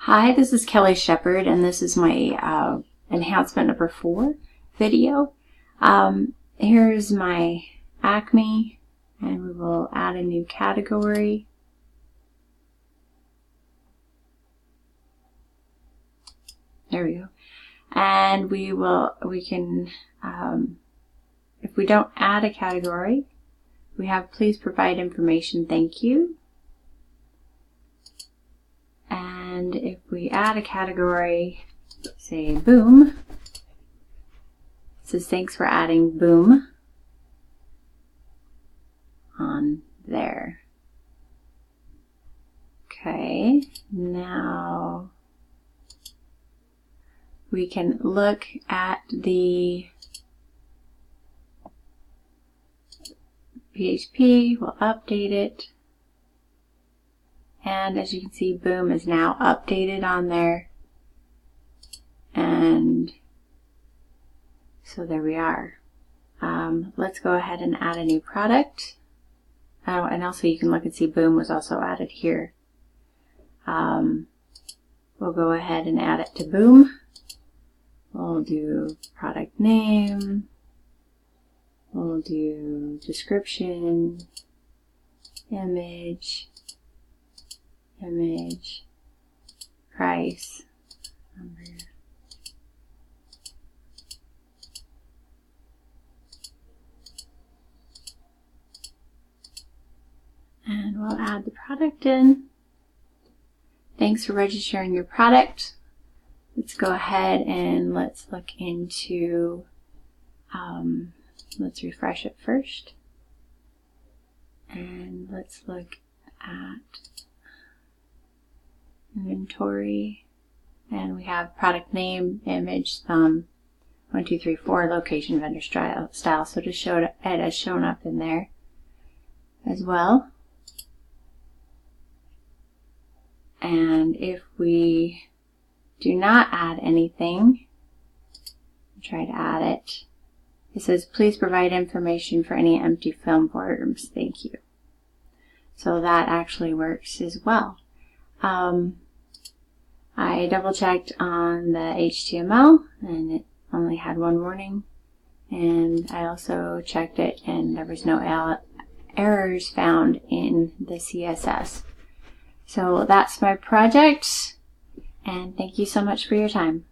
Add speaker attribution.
Speaker 1: Hi, this is Kelly Shepard, and this is my enhancement number 4 video. Here's my Acme, and we will add a new category. There we go. And we can, if we don't add a category, we have please provide information, thank you. And if we add a category, say boom, it says thanks for adding boom on there. Okay, now we can look at the PHP, we'll update it. And as you can see, boom is now updated on there. And so there we are. Let's go ahead and add a new product. Oh, and also you can look and see boom was also added here. We'll go ahead and add it to boom. We'll do product name. We'll do description, image, price, number. And we'll add the product in. Thanks for registering your product. Let's go ahead and let's look into, let's refresh it first. And let's look at inventory, and we have product name, image, thumb, 1, 2, 3, 4, location, vendor style. So just show it has shown up in there as well. And if we do not add anything, try to add it. It says please provide information for any empty film forms. Thank you. So that actually works as well. I double checked on the HTML and it only had one warning, and I also checked it and there was no errors found in the CSS. So that's my project, and thank you so much for your time.